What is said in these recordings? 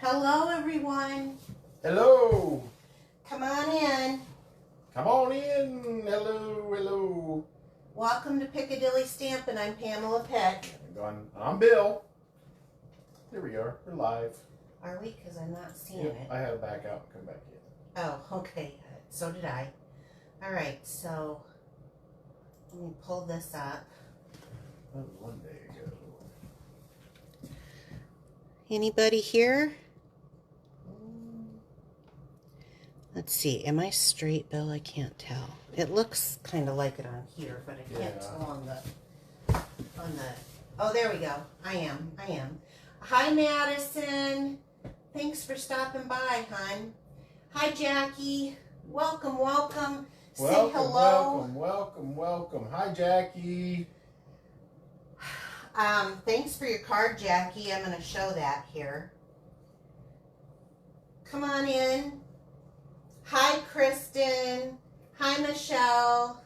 Hello, everyone. Hello. Come on in. Come on in. Hello, hello. Welcome to Piccadilly Stampin'. I'm Pamela Peck. I'm Bill. There we are. We're live. Are we? Because I'm not seeing Yep, it. I had to back out and come back in. Oh, okay. So did I. All right, so let me pull this up. That was one day ago. Anybody here? Let's see. Am I straight, Bill? I can't tell. It looks kind of like it on here, but I can't tell on the. Oh, there we go. I am. Hi, Madison. Thanks for stopping by, hon. Hi, Jackie. Welcome. Say hello. Welcome. Hi, Jackie. Thanks for your card, Jackie. I'm going to show that here. Come on in. Hi, Kristen. Hi, Michelle.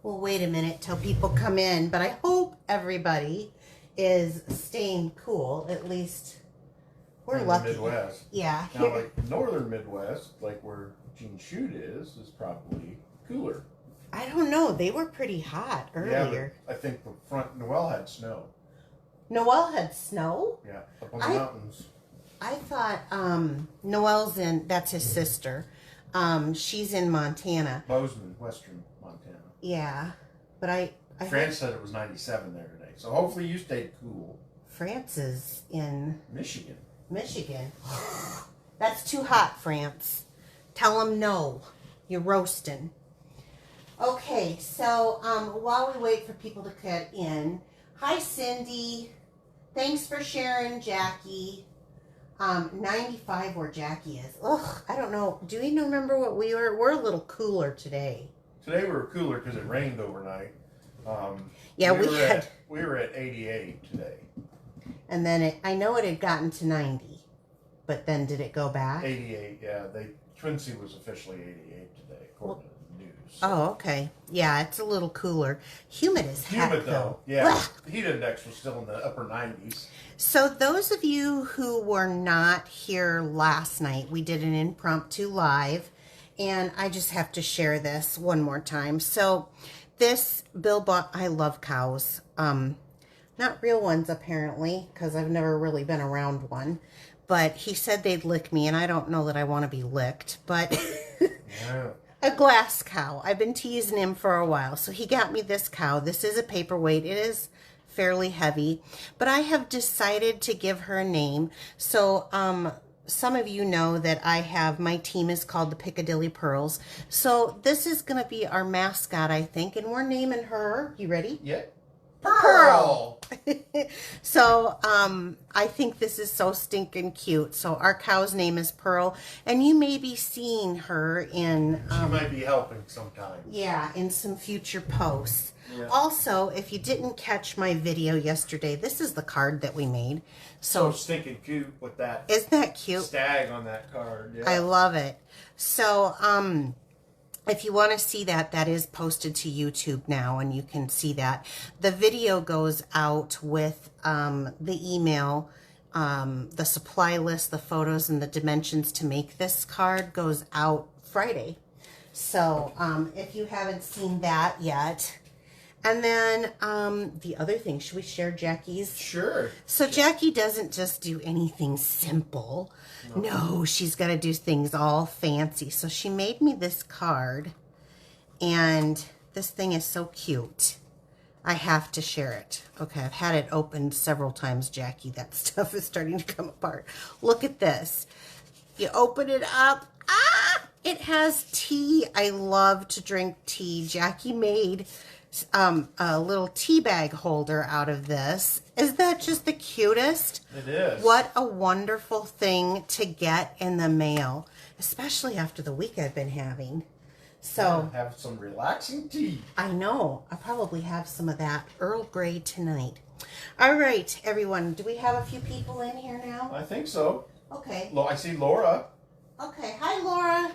We'll wait a minute till people come in, but I hope everybody is staying cool. At least we're lucky. Midwest. Yeah. Now, like northern Midwest, like where Gene Shoot is probably cooler. I don't know. They were pretty hot earlier. Yeah, I think the front Noel had snow. Noel had snow? Yeah, up on the mountains. I thought Noel's that's his sister. She's in Montana. Bozeman, western Montana. Yeah, but France said it was 97 there today, so hopefully you stayed cool. France is in Michigan. That's too hot, France. Tell them no. You're roasting. Okay, so while we wait for people to cut in, hi, Cindy. Thanks for sharing, Jackie. 95 where Jackie is. Ugh, I don't know. Do you remember what we were? We're a little cooler today. Today we were cooler because it rained overnight. Yeah, we were at 88 today. And then I know it had gotten to 90, but then did it go back? 88, yeah. Quincy was officially 88 today, according to the news. So. Oh, okay. Yeah, it's a little cooler. Humid as heck, though. Yeah, Ugh. the heat index was still in the upper 90s. So those of you who were not here last night, we did an impromptu live, and I just have to share this one more time. So this, Bill bought, I love cows. Not real ones, apparently, because I've never really been around one. But he said they'd lick me, and I don't know that I want to be licked, but Yeah. A glass cow. I've been teasing him for a while. So he got me this cow. This is a paperweight. It is fairly heavy, but I have decided to give her a name. So some of you know that my team is called the Piccadilly Pearls. So this is going to be our mascot, I think, and we're naming her, you ready? Yeah. Pearl. So I think this is so stinking cute. So our cow's name is Pearl, and you may be seeing her in She might be helping sometime. Yeah, in some future posts. Yeah. Also, if you didn't catch my video yesterday, this is the card that we made. So stinking cute with that. Isn't that cute? Stag on that card. Yeah. I love it. So, if you want to see that, that is posted to YouTube now, and you can see that. The video goes out with the email, the supply list, the photos, and the dimensions to make this card goes out Friday. So, if you haven't seen that yet. And then the other thing, should we share Jackie's? Sure. So Jackie doesn't just do anything simple. No, she's got to do things all fancy. So she made me this card, and this thing is so cute. I have to share it. Okay, I've had it opened several times, Jackie. That stuff is starting to come apart. Look at this. You open it up. It has tea. I love to drink tea. Jackie made a little tea bag holder out of this. Is that just the cutest? It is. What a wonderful thing to get in the mail, especially after the week I've been having. So have some relaxing tea. I know. I'll probably have some of that Earl Grey tonight. All right, everyone. Do we have a few people in here now? I think so. Okay. I see Laura. Okay. Hi, Laura.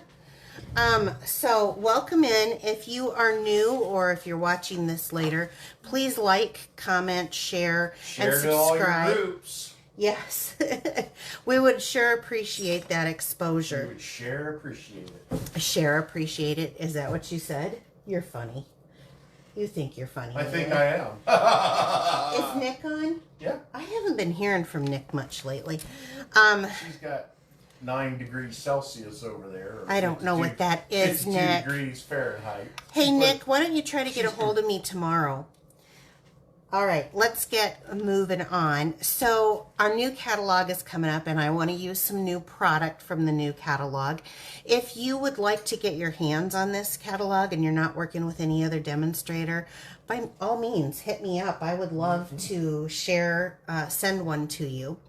So welcome in. If you are new or if you're watching this later, please like, comment, share, and Share to all your subscribe. groups. Yes. We would sure appreciate that We exposure. would share appreciate it. Share appreciate it. Is that what you said? You're funny. You think you're funny. I think really. I am. Is Nick on? Yeah. I haven't been hearing from Nick much lately. She's got 9 degrees Celsius over there. I don't know what that is, 52 Nick. degrees Fahrenheit. Hey, Nick, why don't you try to get a hold of me tomorrow? All right, let's get moving on. So our new catalog is coming up, and I want to use some new product from the new catalog. If you would like to get your hands on this catalog and you're not working with any other demonstrator, by all means, hit me up. I would love to share, send one to you.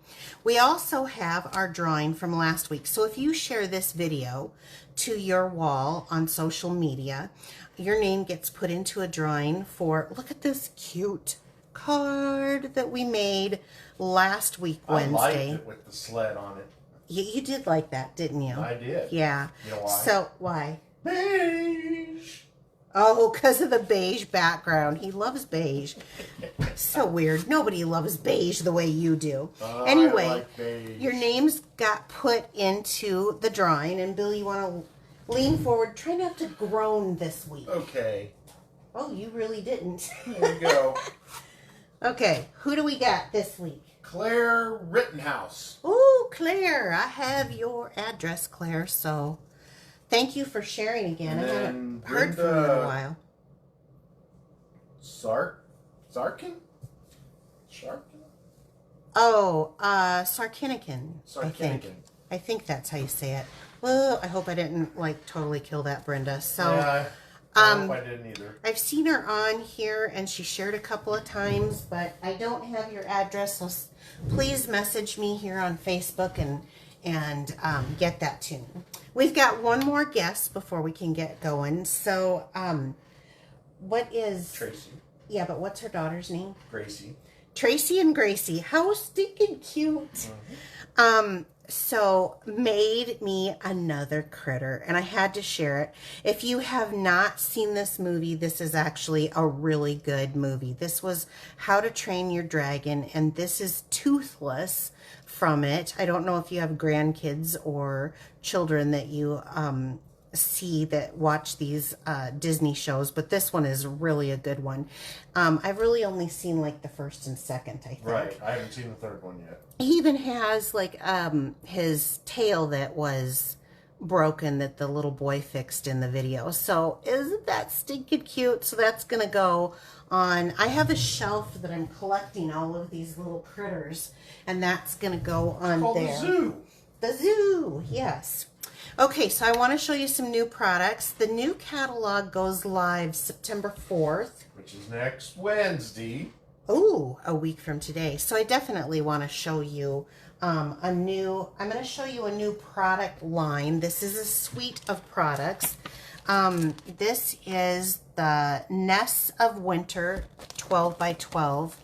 We also have our drawing from last week. So if you share this video to your wall on social media, your name gets put into a drawing for, look at this cute card that we made last week, Wednesday. I liked it with the sled on it. You did like that, didn't you? I did. Yeah. You know why? So, why? Beige. Oh, because of the beige background. He loves beige. So weird. Nobody loves beige the way you do. Anyway, I like beige. your names got put into the drawing. And Bill, you want to lean forward. Try not to groan this week. Okay. Oh, you really didn't. There we go. Okay, who do we got this week? Claire Rittenhouse. Oh, Claire, I have your address, Claire, so thank you for sharing again. And I then haven't heard from you in a while. Sarkin? Sharkin? Oh, Sarkinikin, I think. Sarkinikin. I think that's how you say it. Well, I hope I didn't, like, totally kill that, Brenda. So, Yeah, I hope I didn't either. I've seen her on here, and she shared a couple of times, but I don't have your address, so please message me here on Facebook and get that to me. We've got one more guest before we can get going. So, what is... Tracy. Yeah, but what's her daughter's name? Gracie. Tracy and Gracie. How stinking cute. So made me another critter, and I had to share it. If you have not seen this movie, this is actually a really good movie. This was How to Train Your Dragon, and this is Toothless from it. I don't know if you have grandkids or children that you see that watch these Disney shows, but this one is really a good one. I've really only seen like the first and second, I think. Right. I haven't seen the third one yet. He even has like his tail that was broken that the little boy fixed in the video. So isn't that stinking cute? So that's gonna go on. I have a shelf that I'm collecting all of these little critters, and that's gonna go on Called there. the zoo. The zoo, yes. Okay, so I want to show you some new products. The new catalog goes live September 4th. Which is next Wednesday. Oh, a week from today. So I definitely want to show you I'm going to show you a new product line. This is a suite of products. This is the Nests of Winter 12 by 12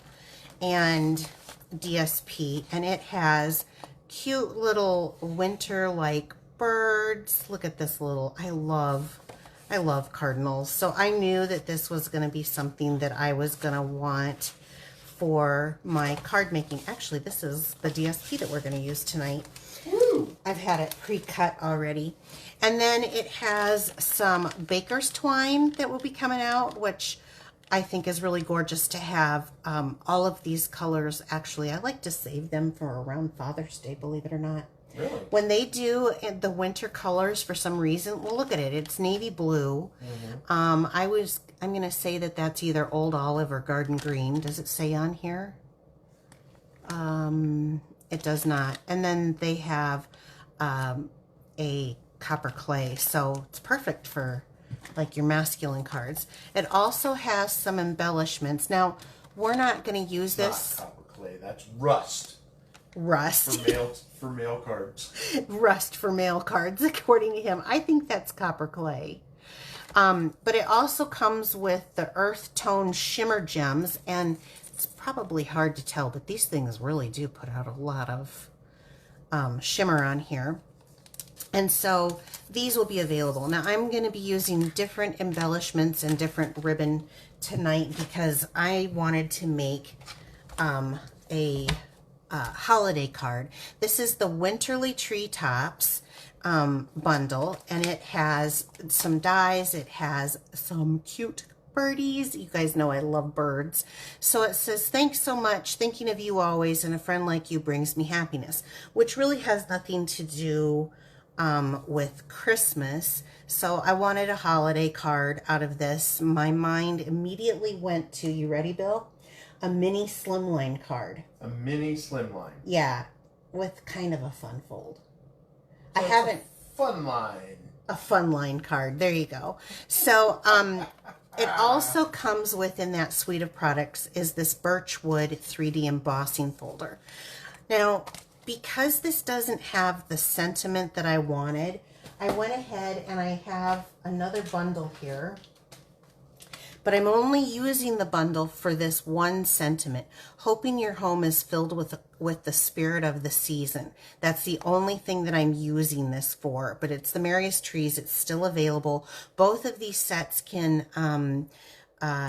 and DSP, and it has cute little winter like birds. Look at this little, I love cardinals. So I knew that this was going to be something that I was going to want for my card making. Actually, this is the DSP that we're going to use tonight. Woo! I've had it pre-cut already. And then it has some baker's twine that will be coming out, which I think is really gorgeous to have. All of these colors, actually, I like to save them for around Father's Day, believe it or not. Really? When they do the winter colors for some reason, well, look at it. It's navy blue. I'm going to say that that's either Old Olive or Garden Green. Does it say on here? It does not. And then they have a copper clay. So it's perfect for like your masculine cards. It also has some embellishments. Now, we're not going to use this. Not copper clay. That's rust. Rust. For mail cards. Rust for mail cards, according to him. I think that's copper clay. But it also comes with the earth tone shimmer gems, and it's probably hard to tell, but these things really do put out a lot of shimmer on here. And so these will be available. Now I'm going to be using different embellishments and different ribbon tonight because I wanted to make a holiday card. This is the Winterly Treetops bundle, and it has some dies. It has some cute birdies. You guys know I love birds. So it says, thanks so much, thinking of you always, and a friend like you brings me happiness, which really has nothing to do with Christmas. So I wanted a holiday card out of this. My mind immediately went to, you ready, Bill? A mini Slimline card. A mini Slimline. Yeah, with kind of a fun fold. So I haven't... Fun line. A fun line card. There you go. So, it also comes with, in that suite of products, is this Birchwood 3D embossing folder. Now, because this doesn't have the sentiment that I wanted, I went ahead and I have another bundle here. But I'm only using the bundle for this one sentiment, hoping your home is filled with the spirit of the season. That's the only thing that I'm using this for, but it's the Merriest Trees. It's still available. Both of these sets can,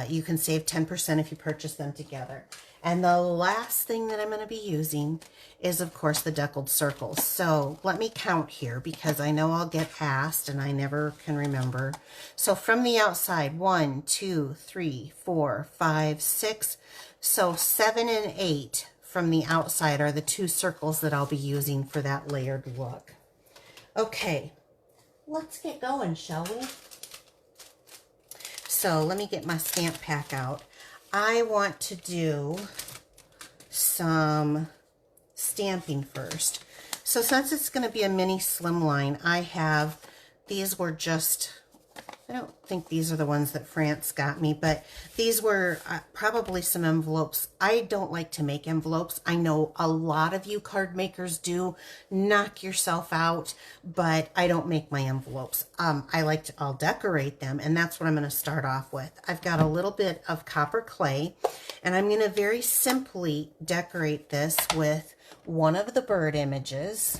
you can save 10% if you purchase them together. And the last thing that I'm going to be using is, of course, the deckled circles. So let me count here because I know I'll get asked and I never can remember. So from the outside, 1, 2, 3, 4, 5, 6. So 7 and 8 from the outside are the 2 circles that I'll be using for that layered look. Okay, let's get going, shall we? So let me get my stamp pack out. I want to do some stamping first. So since it's going to be a mini Slimline, I have, these were just, I don't think these are the ones that France got me, but these were probably some envelopes. I don't like to make envelopes. I know a lot of you card makers do. Knock yourself out, but I don't make my envelopes. I'll decorate them, and that's what I'm going to start off with. I've got a little bit of copper clay, and I'm going to very simply decorate this with one of the bird images.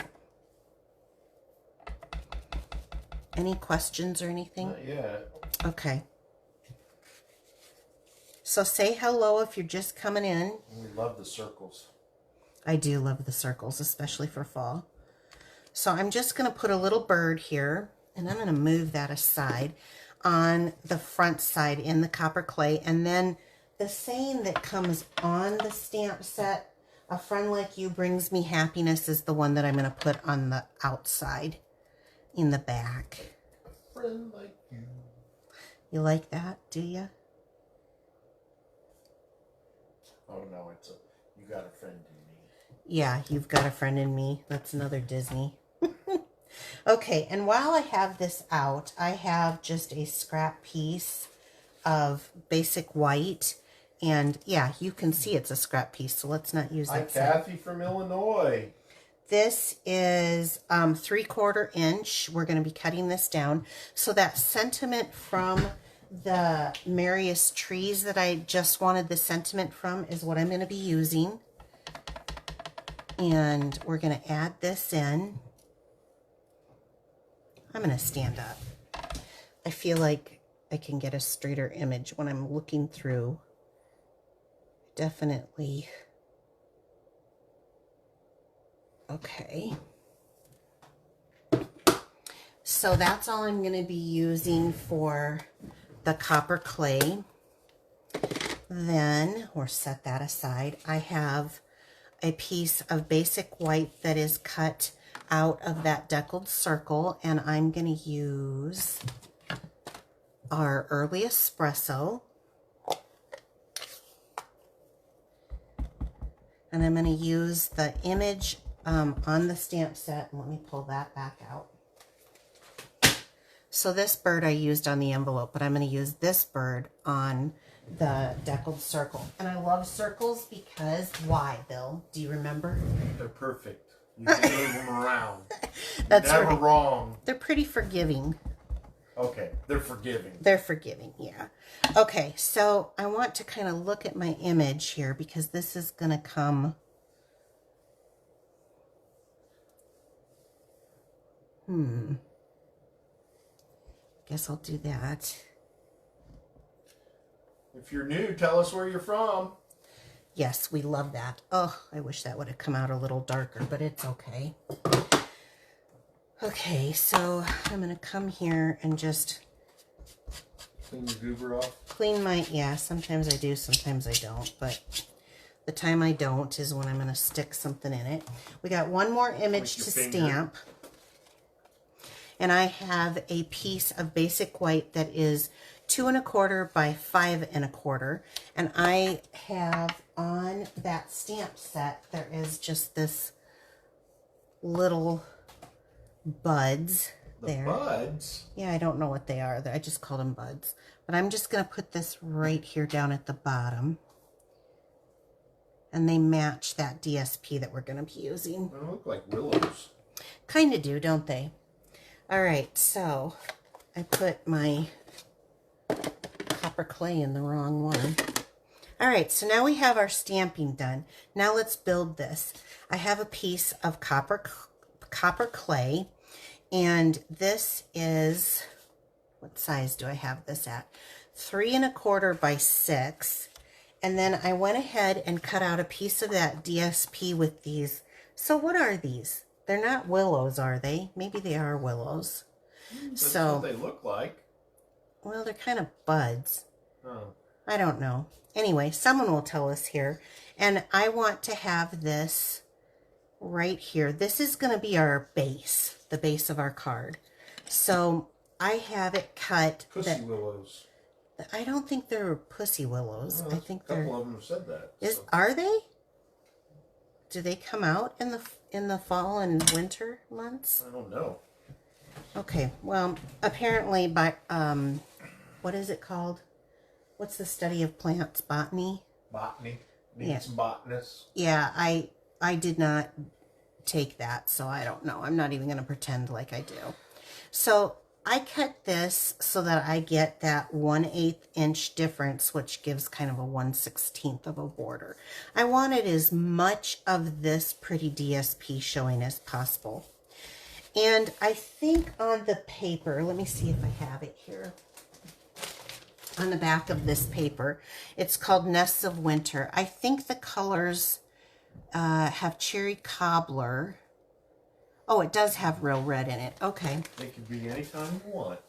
Any questions or anything? Not yet. Okay. So say hello if you're just coming in. We love the circles. I do love the circles, especially for fall. So I'm just going to put a little bird here, and I'm going to move that aside on the front side in the copper clay. And then the saying that comes on the stamp set, a friend like you brings me happiness, is the one that I'm going to put on the outside in the back. A friend like you. You like that, do you? Oh no, it's a, you got a friend in me. Yeah, you've got a friend in me. That's another Disney. Okay, and while I have this out, I have just a scrap piece of basic white. And yeah, you can see it's a scrap piece, so let's not use Hi, that. Kathy from Illinois. This is 3/4 inch. We're going to be cutting this down. So that sentiment from the Merriest Trees that I just wanted the sentiment from is what I'm going to be using. And we're going to add this in. I'm going to stand up. I feel like I can get a straighter image when I'm looking through. Definitely. Okay. So that's all I'm going to be using for the copper clay. Then, or set that aside, I have a piece of basic white that is cut out of that deckled circle, and I'm going to use our Early Espresso. And I'm going to use the image on the stamp set. And let me pull that back out. So this bird I used on the envelope, but I'm going to use this bird on the deckled circle. And I love circles because, why, Bill? Do you remember? They're perfect. You can move them around. That's never right. wrong. They're pretty forgiving. Okay, they're forgiving. They're forgiving, yeah. Okay, so I want to kind of look at my image here because this is going to come Guess I'll do that. If you're new, tell us where you're from. Yes, we love that. Oh, I wish that would have come out a little darker, but it's okay. Okay, so I'm going to come here and just clean your goober off. Clean my, yeah, sometimes I do, sometimes I don't, but the time I don't is when I'm going to stick something in it. We got one more image to stamp. And I have a piece of basic white that is 2 1/4 by 5 1/4. And I have on that stamp set, there is just this little buds there. Buds? Yeah, I don't know what they are. I just call them buds. But I'm just going to put this right here down at the bottom. And they match that DSP that we're going to be using. They look like willows. Kind of do, don't they? All right, so I put my copper clay in the wrong one. All right, so now we have our stamping done. Now let's build this. I have a piece of copper clay, and this is, what size do I have this at? 3 1/4 by 6. And then I went ahead and cut out a piece of that DSP with these. So what are these? They're not willows, are they? Maybe they are willows. That's what they look like. Well, they're kind of buds. Oh. I don't know. Anyway, someone will tell us here. And I want to have this right here. This is going to be our base, the base of our card. So I have it cut. Pussy willows. I don't think they're pussy willows. Well, I think a couple of them have said that. Are they? Do they come out in the fall and winter months? I don't know. Okay, well, apparently by what is it called? What's the study of plants? Botany? Botany. Need some botanists. Yeah, I did not take that, so I don't know. I'm not even going to pretend like I do. So I cut this so that I get that 1/8 inch difference, which gives kind of a 1/16 of a border. I wanted as much of this pretty DSP showing as possible. And I think on the paper, let me see if I have it here. On the back of this paper, it's called Nests of Winter. I think the colors have cherry cobbler. Oh, it does have real red in it. Okay. They could be any time you want.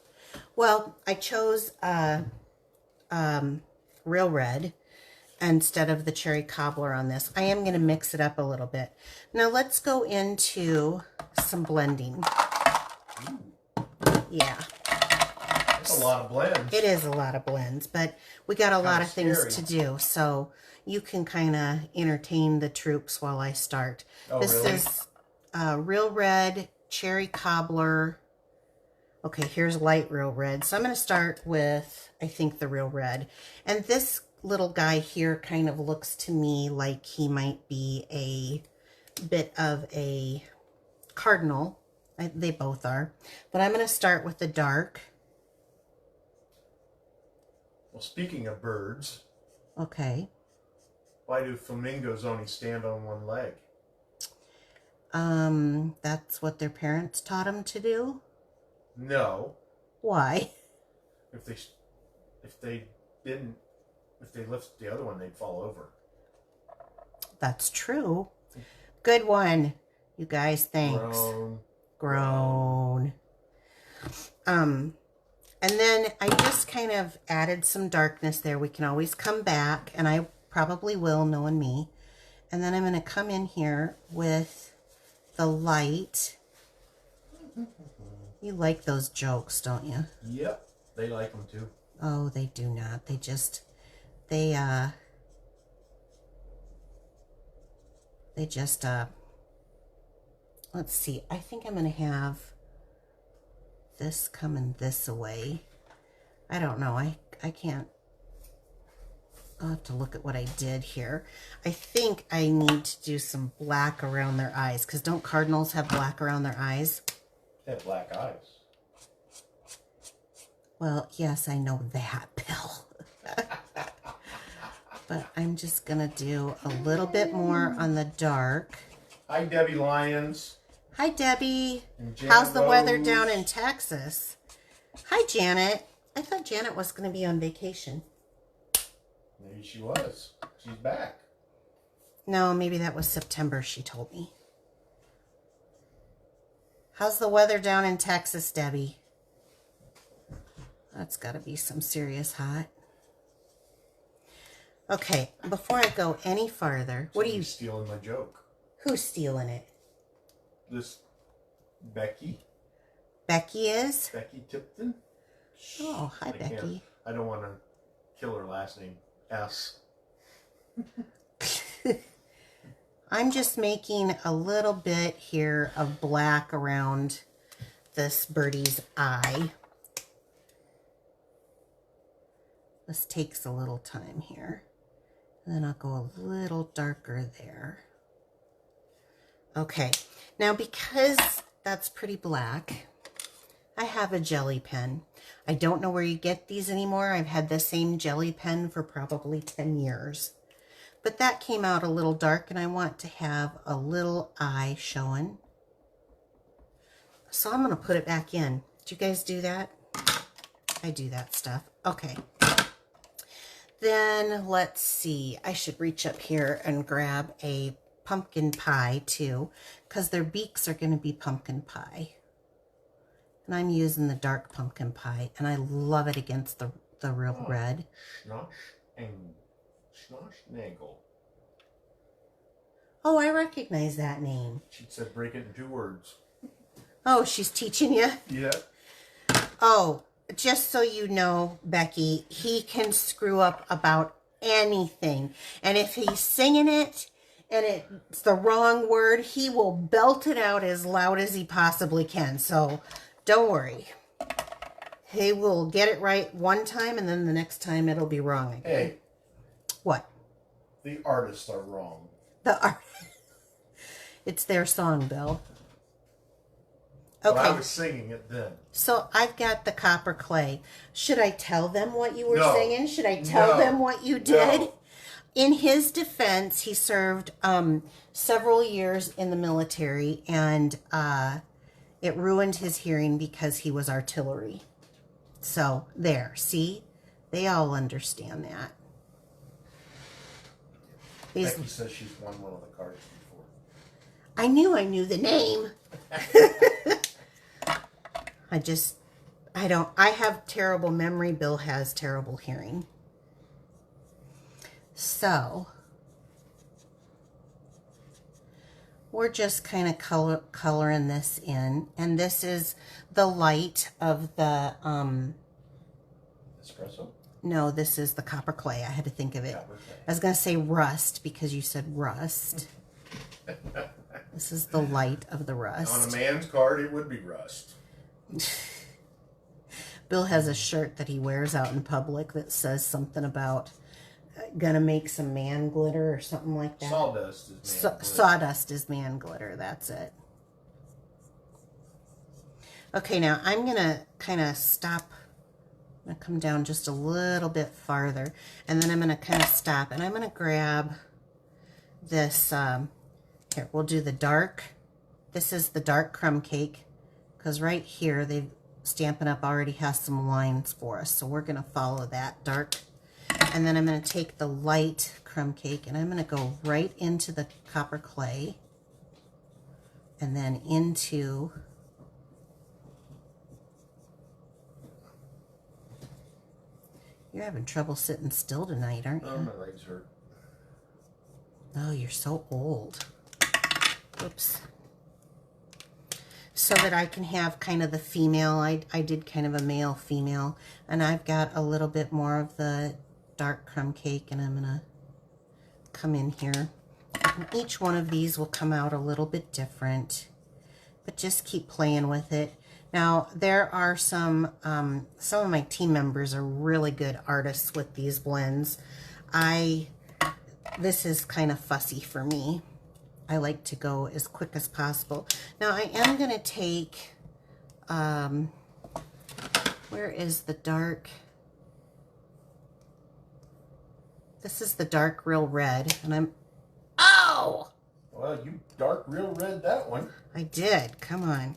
Well, I chose real red instead of the cherry cobbler on this. I am going to mix it up a little bit. Now let's go into some blending. Ooh. Yeah. That's a lot of blends. It is a lot of blends, but we got a lot of things to do, so you can kind of entertain the troops while I start. Oh, this really? is real red, cherry cobbler. Okay, here's light real red. So I'm going to start with, I think, the real red. And this little guy here kind of looks to me like he might be a bit of a cardinal. They both are. But I'm going to start with the dark. Well, speaking of birds. Okay. Why do flamingos only stand on one leg? That's what their parents taught them to do? No. Why? If they lifted the other one, they'd fall over. That's true. Good one, you guys. Thanks. Grown. And then I just kind of added some darkness there. We can always come back, and I probably will, knowing me. And then I'm going to come in here with the light. You like those jokes, don't you? Yep, they like them too. Oh, they do not. They just, let's see. I think I'm going to have this coming this way. I don't know. I can't. I'll have to look at what I did here. I think I need to do some black around their eyes, because don't cardinals have black around their eyes? They have black eyes. Well, yes, I know that, Bill. But I'm just going to do a little bit more on the dark. Hi, Debbie Lyons. Hi, Debbie. And Janet How's the weather Rose. down in Texas? Hi, Janet. I thought Janet was going to be on vacation. Maybe she was. She's back. No, maybe that was September, she told me. How's the weather down in Texas, Debbie? That's got to be some serious hot. Okay, before I go any farther, what are you... stealing my joke? Who's stealing it? This Becky. Becky is? Becky Tipton. Oh, hi, Becky. I don't want to kill her last name. S. I'm just making a little bit here of black around this birdie's eye. This takes a little time here. And then I'll go a little darker there. Okay, now because that's pretty black, I have a jelly pen. I don't know where you get these anymore. I've had the same jelly pen for probably 10 years. But that came out a little dark, and I want to have a little eye showing. So I'm going to put it back in. Do you guys do that? I do that stuff. Okay. Then let's see. I should reach up here and grab a pumpkin pie too, because their beaks are going to be pumpkin pie. And I'm using the dark pumpkin pie, and I love it against the real red. Schnosh-Nagel. Oh, I recognize that name. She said break it in 2 words. Oh, she's teaching you? Yeah. Oh, just so you know, Becky, he can screw up about anything. And if he's singing it and it's the wrong word, he will belt it out as loud as he possibly can. So don't worry. He will get it right one time, and then the next time it'll be wrong again. Hey. What? The artists are wrong. The art. It's their song, Bill. Okay. Okay. But I was singing it then. So I've got the copper clay. Should I tell them what you were No. singing? Should I tell them what you did? No. In his defense, he served several years in the military, and it ruined his hearing because he was artillery. So there, see? They all understand that. Becky says she's won one of the cards before. I knew the name. I have terrible memory. Bill has terrible hearing. So, we're just kind of coloring this in. And this is the light of the, Espresso? no, this is the copper clay. I had to think of it. Copper clay. I was going to say rust because you said rust. This is the light of the rust. On a man's card, it would be rust. Bill has a shirt that he wears out in public that says something about gonna make some man glitter or something like that. Sawdust is man glitter. Sawdust is man glitter. That's it. Okay, now I'm gonna kind of stop. I'm gonna come down just a little bit farther, and then I'm gonna kind of stop, and I'm gonna grab this. Here, we'll do the dark. This is the dark crumb cake, because right here Stampin' Up already has some lines for us, so we're going to follow that dark. And then I'm going to take the light crumb cake, and I'm going to go right into the copper clay, and then into You're having trouble sitting still tonight, aren't you? Oh, my legs hurt. Oh, you're so old. Oops. So that I can have kind of the female. I did kind of a male female, and I've got a little bit more of the dark crumb cake, and I'm gonna come in here. And each one of these will come out a little bit different, but just keep playing with it. Now there are some of my team members are really good artists with these blends. This is kind of fussy for me. I like to go as quick as possible. Now I am going to take, where is the dark? This is the dark real red, and oh! Well, you dark real red that one. I did. Come on.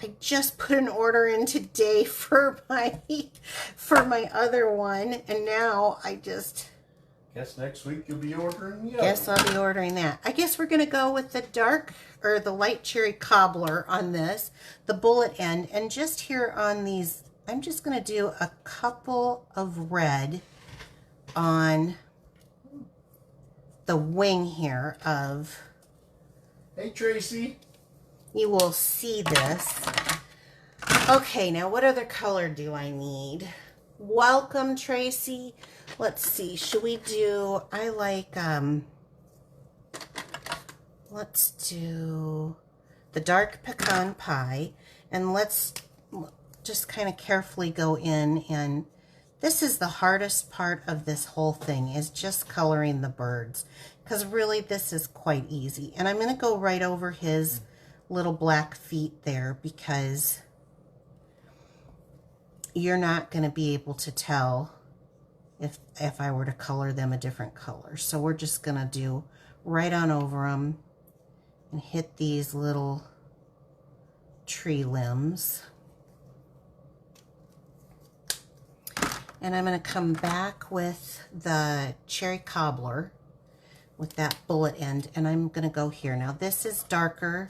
I just put an order in today for my other one, and now I just guess next week you'll be ordering the guess other I'll be ordering that. I guess we're gonna go with the dark or the light cherry cobbler on this, the bullet end, and just here on these, I'm just gonna do a couple of red on the wing here of. Hey Tracy. You will see this. Okay, now what other color do I need? Welcome, Tracy. Let's see. Should we do, I like, let's do the dark pecan pie. And let's just kind of carefully go in. And this is the hardest part of this whole thing, is just coloring the birds. Because really, this is quite easy. And I'm going to go right over his little black feet there, because you're not going to be able to tell if I were to color them a different color. So we're just going to do right on over them and hit these little tree limbs. And I'm going to come back with the cherry cobbler with that bullet end, and I'm going to go here. Now this is darker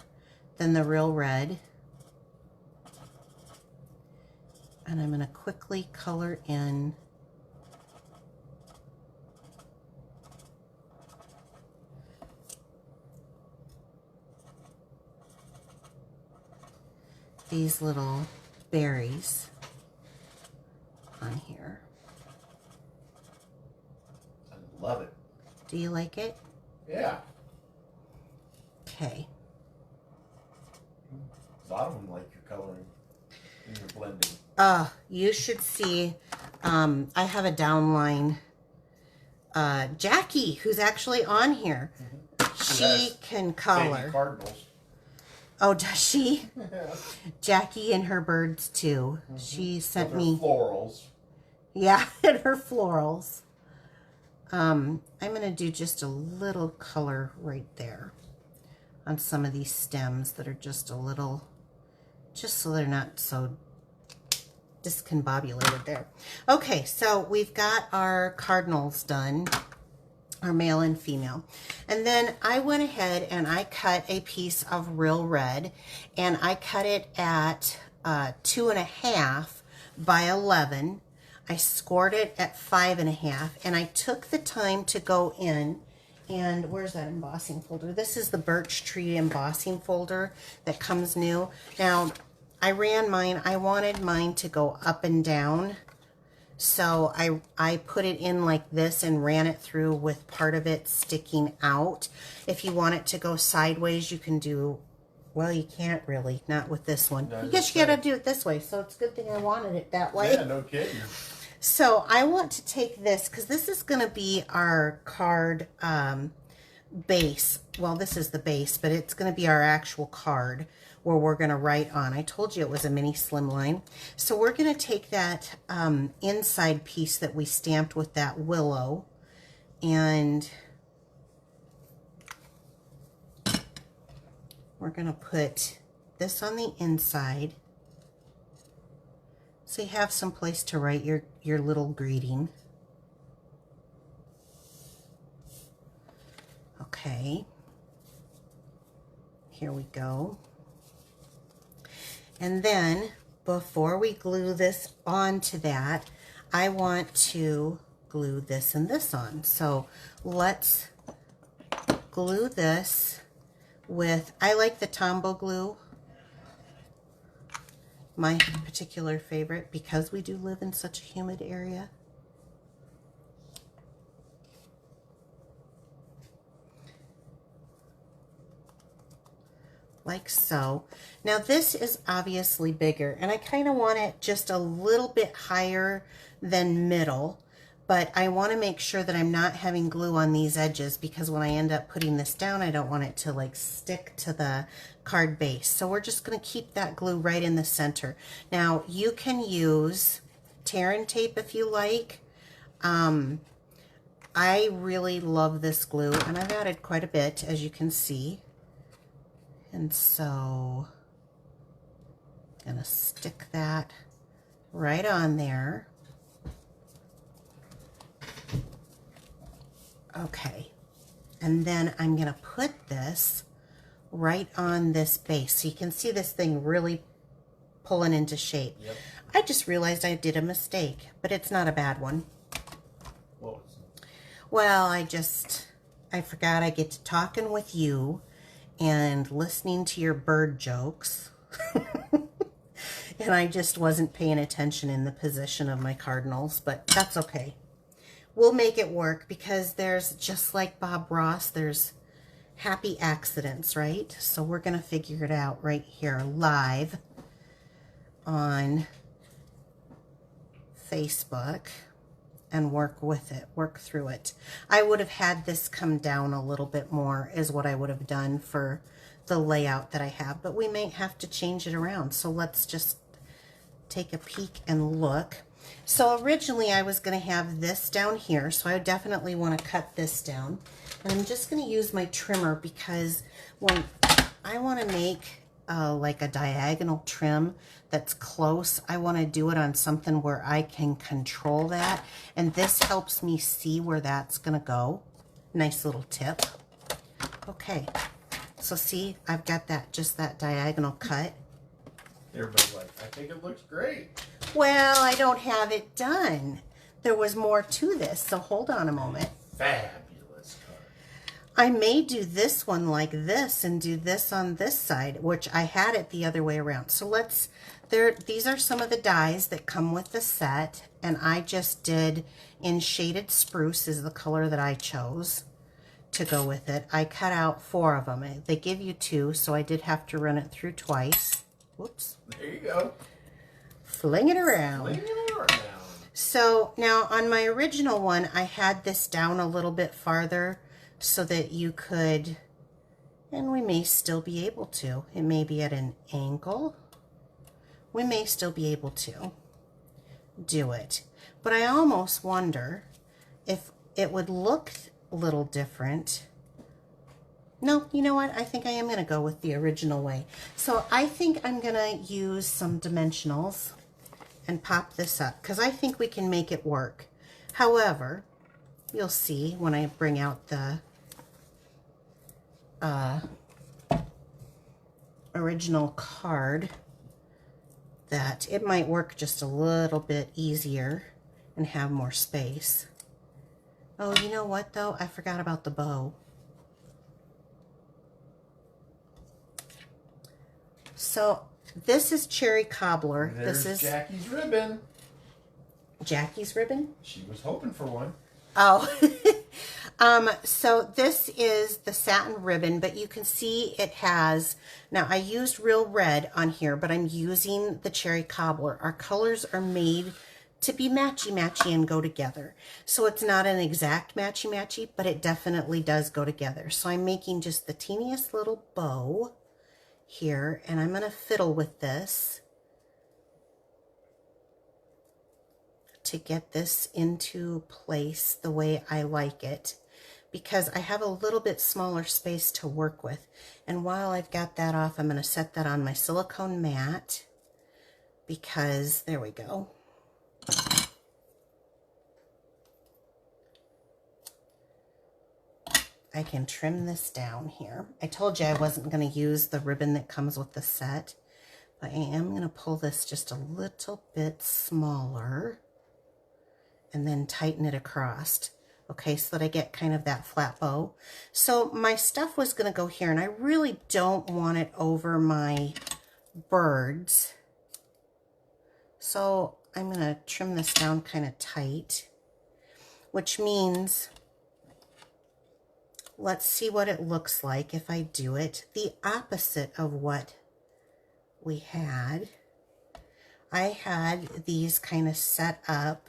than the real red, and I'm going to quickly color in these little berries on here. I love it. Do you like it? Yeah. Okay. A lot of them like your coloring and your blending. You should see, I have a downline, Jackie, who's actually on here. She can color. Baby cardinals. Oh, does she? Yeah. Jackie and her birds too. She sent me florals. Yeah, and her florals. I'm going to do just a little color right there on some of these stems that are just a little, just so they're not so discombobulated there. Okay, so we've got our cardinals done, our male and female. And then I went ahead and I cut a piece of real red, and I cut it at 2.5 by 11. I scored it at 5.5, and I took the time to go in and where's that embossing folder? This is the birch tree embossing folder that comes new. Now, I ran mine. I wanted mine to go up and down, so I put it in like this and ran it through with part of it sticking out. If you want it to go sideways, you can do, well, you can't really, not with this one. I guess you gotta do it this way, so it's a good thing I wanted it that way. Yeah, no kidding. So I want to take this, because this is going to be our card base. Well, this is the base, but it's going to be our actual card where we're going to write on. I told you it was a mini Slimline. So we're going to take that inside piece that we stamped with that willow, and we're going to put this on the inside. So you have some place to write your little greeting. Okay. Here we go. And then, before we glue this onto that, I want to glue this and this on. So let's glue this with, I like the Tombow glue. My particular favorite, because we do live in such a humid area. Like so. Now this is obviously bigger, and I kind of want it just a little bit higher than middle, but I want to make sure that I'm not having glue on these edges, because when I end up putting this down, I don't want it to like stick to the card base. So we're just going to keep that glue right in the center. Now you can use tear and tape if you like. I really love this glue, and I've added quite a bit, as you can see. And so I'm gonna stick that right on there. Okay, and then I'm gonna put this right on this base. So you can see this thing really pulling into shape. Yep. I just realized I did a mistake, but it's not a bad one. What was it? Well, I forgot I get to talking with you and listening to your bird jokes. And I just wasn't paying attention in the position of my cardinals, but that's okay. We'll make it work because there's, just like Bob Ross, there's happy accidents, right? So we're going to figure it out right here live on Facebook and work with it, work through it. I would have had this come down a little bit more is what I would have done for the layout that I have, but we may have to change it around. So let's just take a peek and look. So originally I was going to have this down here, so I definitely want to cut this down. And I'm just going to use my trimmer because when I want to make like a diagonal trim that's close, I want to do it on something where I can control that. And this helps me see where that's going to go. Nice little tip. Okay, so see, I've got that, just that diagonal cut. Everybody's like, I think it looks great. Well, I don't have it done. There was more to this, so hold on a moment. Fabulous card. I may do this one like this and do this on this side, which I had it the other way around. So let's, these are some of the dies that come with the set, and I just did in Shaded Spruce is the color that I chose to go with it. I cut out 4 of them. They give you 2, so I did have to run it through twice. Whoops. There you go. Fling it around. Fling it around. So now on my original one, I had this down a little bit farther so that you could, and we may still be able to, it may be at an angle. We may still be able to do it. But I almost wonder if it would look a little different. No, you know what? I think I am going to go with the original way. So I think I'm going to use some dimensionals and pop this up because I think we can make it work. However, you'll see when I bring out the original card that it might work just a little bit easier and have more space. Oh, you know what though? I forgot about the bow. So this is Cherry Cobbler. There's this is Jackie's ribbon. Jackie's ribbon? She was hoping for one. Oh. So this is the satin ribbon, but you can see it has, now I used real red on here, but I'm using the Cherry Cobbler. Our colors are made to be matchy-matchy and go together. So it's not an exact matchy-matchy, but it definitely does go together. So I'm making just the teeniest little bow here, and I'm going to fiddle with this to get this into place the way I like it, because I have a little bit smaller space to work with. And while I've got that off, I'm going to set that on my silicone mat because there we go. I can trim this down here. I told you I wasn't going to use the ribbon that comes with the set, but I am going to pull this just a little bit smaller and then tighten it across. Okay, so that I get kind of that flat bow. So my stuff was going to go here, and I really don't want it over my birds. So I'm going to trim this down kind of tight, which means let's see what it looks like if I do it the opposite of what we had. I had these kind of set up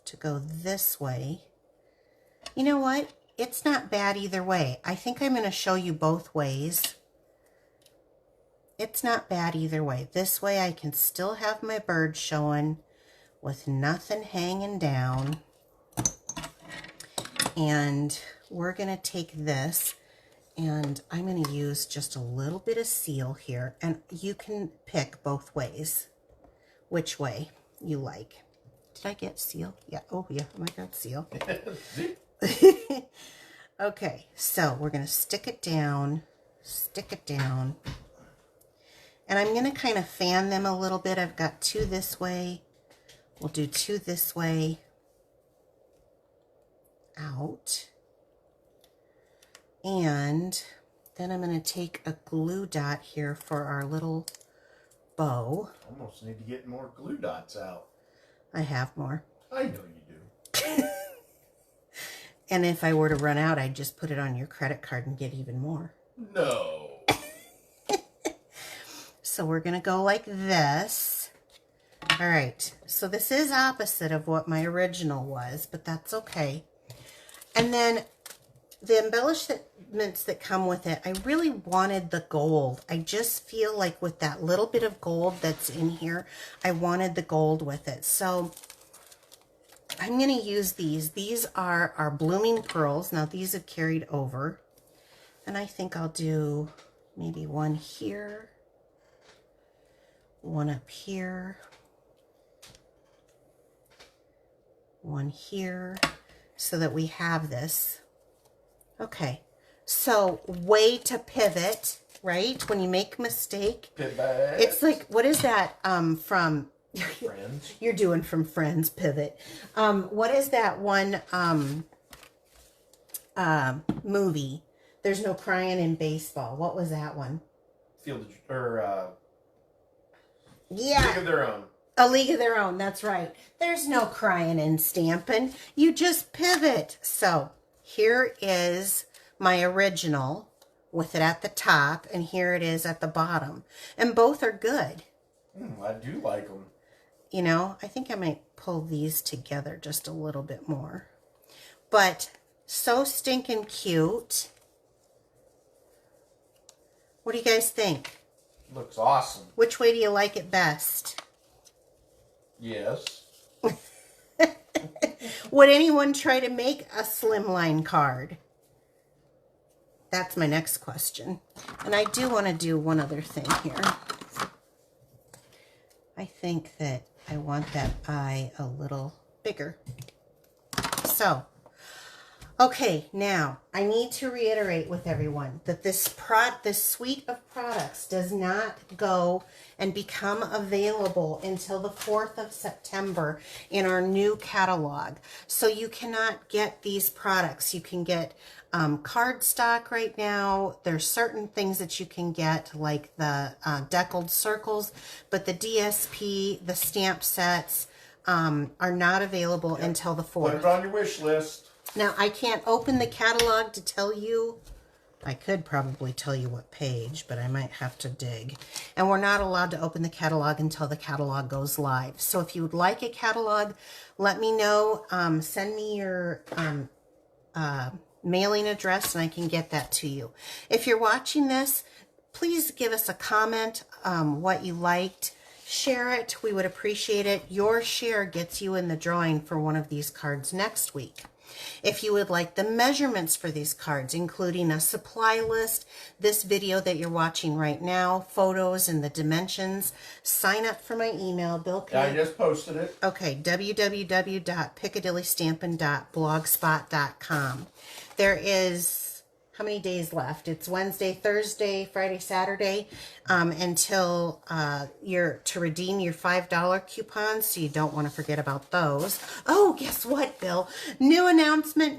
to go this way. You know what? It's not bad either way. I think I'm going to show you both ways. It's not bad either way. This way I can still have my bird showing with nothing hanging down. And we're going to take this, And I'm going to use just a little bit of seal here. And you can pick both ways, which way you like. Did I get seal? Yeah. Oh, yeah. I got seal. Okay. So we're going to stick it down. And I'm going to kind of fan them a little bit. I've got 2 this way. We'll do 2 this way. Out. And then I'm going to take a glue dot here for our little bow. Almost need to get more glue dots out. I have more. I know you do. And if I were to run out, I'd just put it on your credit card and get even more. No. So we're going to go like this. All right. So this is opposite of what my original was, but that's okay. And then the embellishments that come with it, I really wanted the gold. I just feel like with that little bit of gold that's in here, I wanted the gold with it. So I'm going to use these. These are our blooming pearls. Now these have carried over. And I think I'll do maybe one here, one up here, one here, so that we have this. Okay, so way to pivot, right? When you make a mistake. Pivot. It's like, what is that from? Friends. You're doing from Friends, pivot. What is that one movie? There's no crying in baseball. What was that one? Field or yeah. League of Their Own. A League of Their Own, that's right. There's no crying in Stampin'. You just pivot. So here is my original with it at the top, and here it is at the bottom. And both are good. I do like them. You know, I think I might pull these together just a little bit more. But so stinking cute. What do you guys think? Looks awesome. Which way do you like it best? Yes. Would anyone try to make a Slimline card? That's my next question. And I do want to do one other thing here. I think that I want that eye a little bigger. So, okay, now I need to reiterate with everyone that this suite of products does not go and become available until the 4th of September in our new catalog. So you cannot get these products. You can get card stock right now. There's certain things that you can get, like the deckled circles, but the DSP, the stamp sets are not available until the 4th. Put it on your wish list. Now, I can't open the catalog to tell you. I could probably tell you what page, but I might have to dig. And we're not allowed to open the catalog until the catalog goes live. So if you would like a catalog, let me know. Send me your mailing address and I can get that to you. If you're watching this, please give us a comment what you liked. Share it. We would appreciate it. Your share gets you in the drawing for one of these cards next week. If you would like the measurements for these cards, including a supply list, this video that you're watching right now, photos and the dimensions, sign up for my email. Bill, Yeah, I just posted it. Okay, www.piccadillystampin.blogspot.com. There is, how many days left? It's Wednesday, Thursday, Friday, Saturday, until you're to redeem your $5 coupons, so you don't want to forget about those. Oh, guess what, Bill? New announcement.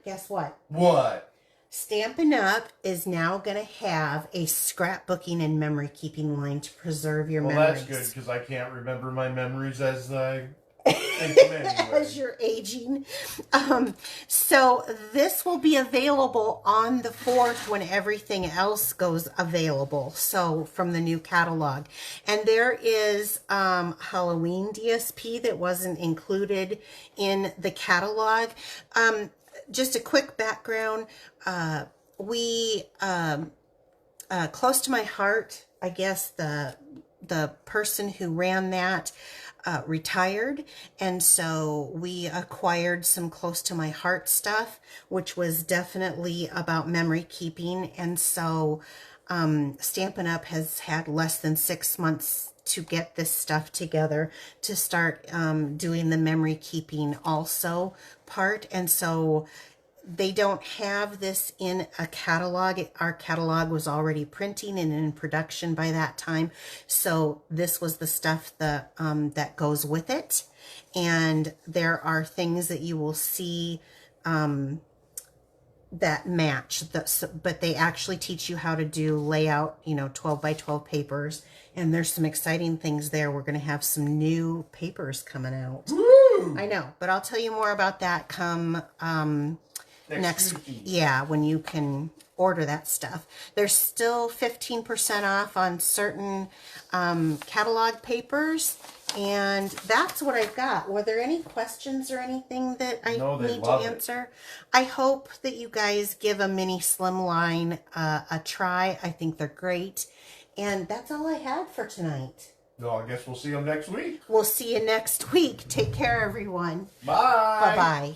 Guess what? What? Stampin' Up! Is now going to have a scrapbooking and memory keeping line to preserve your memories. Well, that's good, because I can't remember my memories as I think them anyway. As you're aging. So this will be available on the 4th when everything else goes available. So from the new catalog. And there is Halloween DSP that wasn't included in the catalog. Just a quick background. Close to my heart, I guess the person who ran that retired, and so we acquired some close to my heart stuff, which was definitely about memory keeping. And so Stampin' Up! Has had less than 6 months to get this stuff together to start doing the memory keeping also part. And so they don't have this in a catalog. Our catalog was already printing and in production by that time. So this was the stuff that, that goes with it. And there are things that you will see that match, but they actually teach you how to do layout, 12 by 12 papers. And there's some exciting things there. We're going to have some new papers coming out. Woo! I know, but I'll tell you more about that come next week. yeah, when you can order that stuff. There's still 15% off on certain catalog papers, and that's what I've got. Were there any questions or anything that I need to answer? I hope that you guys give a mini Slimline a try. I think they're great, and that's all I had for tonight. No, I guess we'll see them next week. We'll see you next week. Take care, everyone. Bye. Bye-bye.